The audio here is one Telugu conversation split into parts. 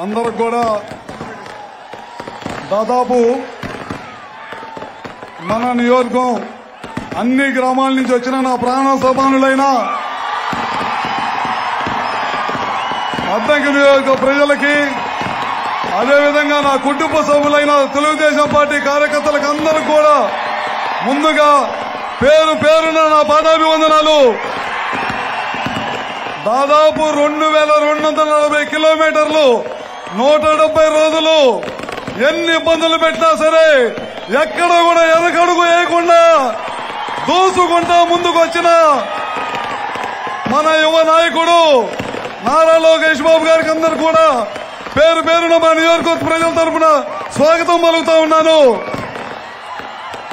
అందరూ కూడా దాదాపు మన నియోజకం అన్ని గ్రామాల నుంచి వచ్చిన నా ప్రాణ సమానులైన అద్దంకి నియోజక ప్రజలకి అదేవిధంగా నా కుటుంబ సభ్యులైన తెలుగుదేశం పార్టీ కార్యకర్తలకు అందరూ కూడా ముందుగా పేరు పేరున నా పాదాభివందనాలు. దాదాపు 2240 కిలోమీటర్లు 170 రోజులు ఎన్ని ఇబ్బందులు పెట్టినా సరే ఎక్కడ కూడా ఎనకడుగు వేయకుండా దూసుకుంటా ముందుకు వచ్చిన మన యువ నాయకుడు నారా లోకేష్ బాబు గారికి అందరూ కూడా పేరు పేరున మా నియోజకవర్గ ప్రజల తరఫున స్వాగతం పలుకుతా ఉన్నాను.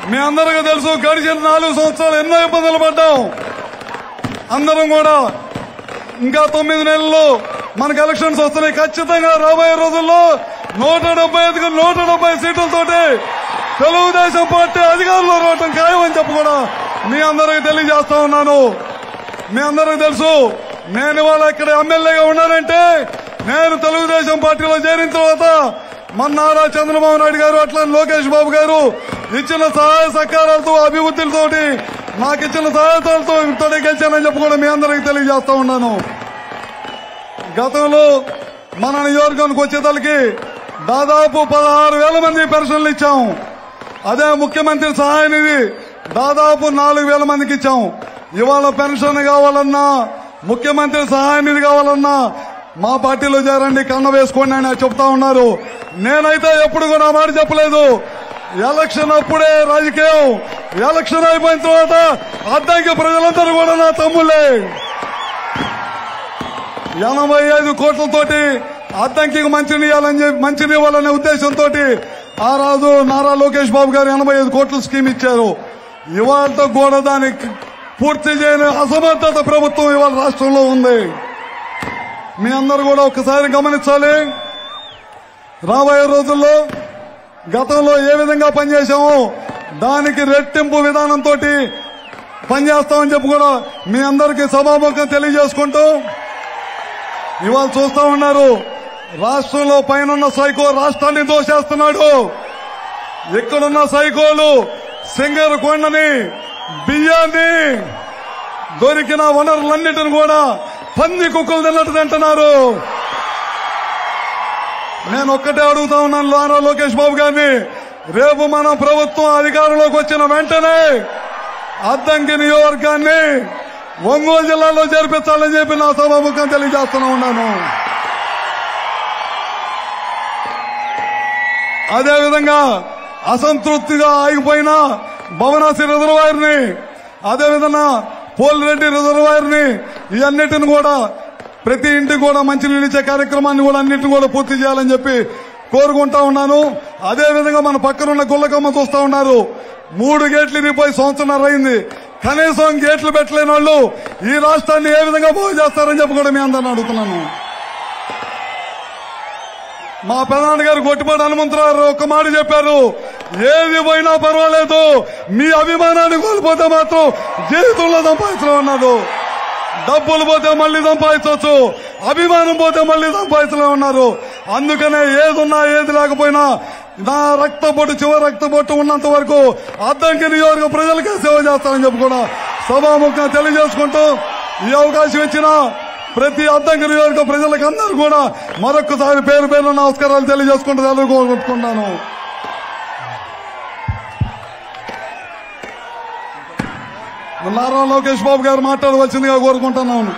మీ అందరికీ తెలుసు, గడిచిన 4 సంవత్సరాలు ఎన్నో ఇబ్బందులు పడ్డాం. అందరం కూడా ఇంకా 9 నెలల్లో మనకు ఎలక్షన్స్ వస్తున్నాయి. ఖచ్చితంగా రాబోయే రోజుల్లో 175కు 170 సీట్లతోటి తెలుగుదేశం పార్టీ అధికారంలో రావటం ఖాయమని చెప్పి కూడా మీ అందరికీ తెలియజేస్తా ఉన్నాను. మీ అందరికీ తెలుసు, నేను ఇవాళ ఇక్కడ ఎమ్మెల్యేగా ఉన్నానంటే నేను తెలుగుదేశం పార్టీలో చేరిన తర్వాత మన నారా చంద్రబాబు నాయుడు గారు అట్లా లోకేష్ బాబు గారు ఇచ్చిన సహాయ సహకారాలతో అభివృద్ధితోటి నాకు ఇచ్చిన సహాయతలతో గెలిచానని చెప్పి కూడా మీ అందరికీ తెలియజేస్తా ఉన్నాను. గతంలో మన నియోజకవర్గానికి వచ్చేతలకి దాదాపు 16,000 మంది పెన్షన్లు ఇచ్చాం. అదే ముఖ్యమంత్రి సహాయ నిధి దాదాపు 4,000 మందికి ఇచ్చాం. ఇవాళ పెన్షన్ కావాలన్నా ముఖ్యమంత్రి సహాయ నిధి కావాలన్నా మా పార్టీలో చేరండి, కన్న వేసుకోండి అని చెప్తా ఉన్నారు. నేనైతే ఎప్పుడు కూడా మాట చెప్పలేదు. ఎలక్షన్ అప్పుడే రాజకీయం, ఎలక్షన్ అయిపోయిన తర్వాత అద్దంకి ప్రజలందరూ కూడా నా తమ్ముళ్లే. 85 కోట్లతోటి అద్దంకి మంచినీయాలనే ఉద్దేశంతో ఆ రోజు నారా లోకేష్ బాబు గారు 85 కోట్ల స్కీమ్ ఇచ్చారు. ఇవాళతో కూడా దానికి పూర్తి చేయని అసమర్థత ప్రభుత్వం ఇవాళ రాష్ట్రంలో ఉంది. మీ అందరూ కూడా ఒక్కసారి గమనించాలి. రాబోయే రోజుల్లో గతంలో ఏ విధంగా పనిచేశామో దానికి రెట్టింపు విధానంతో పనిచేస్తామని చెప్పి కూడా మీ అందరికీ సభాముఖం తెలియజేసుకుంటూ ఇవాళ చూస్తా ఉన్నారు, రాష్ట్రంలో పైన సైకో రాష్ట్రాన్ని దోషేస్తున్నాడు. ఇక్కడున్న సైకోలు సింగర్ కొండని, బియ్యాన్ని, దొరికిన వనరులన్నిటిని కూడా పంది కుక్కలు తిన్నట్టు తింటున్నారు. నేను ఒక్కటే అడుగుతా ఉన్నాను నారా లోకేష్ బాబు గారిని, రేపు మన ప్రభుత్వం అధికారంలోకి వచ్చిన వెంటనే అద్దంకి నియోజకవర్గాన్ని ఒంగోలు జిల్లాలో చేర్పించాలని చెప్పి నా సభాముఖం తెలియజేస్తూనే ఉన్నాను. అదేవిధంగా అసంతృప్తిగా ఆగిపోయిన భవనాసి రిజర్వాయర్ని, అదేవిధంగా పోలిరెడ్డి రిజర్వాయర్ని, ఇవన్నిటిని కూడా ప్రతి ఇంటికి కూడా మంచినీళ్ళు ఇచ్చే కార్యక్రమాన్ని కూడా అన్నింటిని కూడా పూర్తి చేయాలని చెప్పి కోరుకుంటా ఉన్నాను. అదేవిధంగా మన పక్కనున్న గుల్లకమ్మ చూస్తా ఉన్నారు, 3 గేట్లు ఇరిగిపోయి సంవత్సరం అయింది. కనీసం గేట్లు పెట్టలేని వాళ్ళు ఈ రాష్ట్రాన్ని ఏ విధంగా బాగు చేస్తారని చెప్పి కూడా మీ అందరిని అడుగుతున్నాను. మా ప్రధాని గారు గొట్టిపాటి హనుమంతరావు ఒక మాట చెప్పారు, ఏది పోయినా పర్వాలేదు, మీ అభిమానాన్ని కోల్పోతే మాత్రం జీవితంలో సంపాదించడం అన్నారు. డబ్బులు పోతే మళ్లీ సంపాదించవచ్చు, అభిమానం పోతే మళ్లీ సంపాదించలే ఉన్నారు. అందుకనే ఏదున్నా ఏది లేకపోయినా నా రక్తబొట్టు చివరి రక్తబొట్టు ఉన్నంత వరకు అద్దంకి నియోజక ప్రజలకే సేవ చేస్తానని చెప్పి కూడా సభాముఖంగా తెలియజేసుకుంటూ ఈ అవకాశం ఇచ్చిన ప్రతి అద్దంకి నియోజక ప్రజలకు అందరూ కూడా మరొకసారి పేరు పేరు నమస్కారాలు తెలియజేసుకుంటూ కోరుకుంటున్నాను. నారా లోకేష్ బాబు గారు మాట్లాడవలసిందిగా కోరుకుంటున్నాను.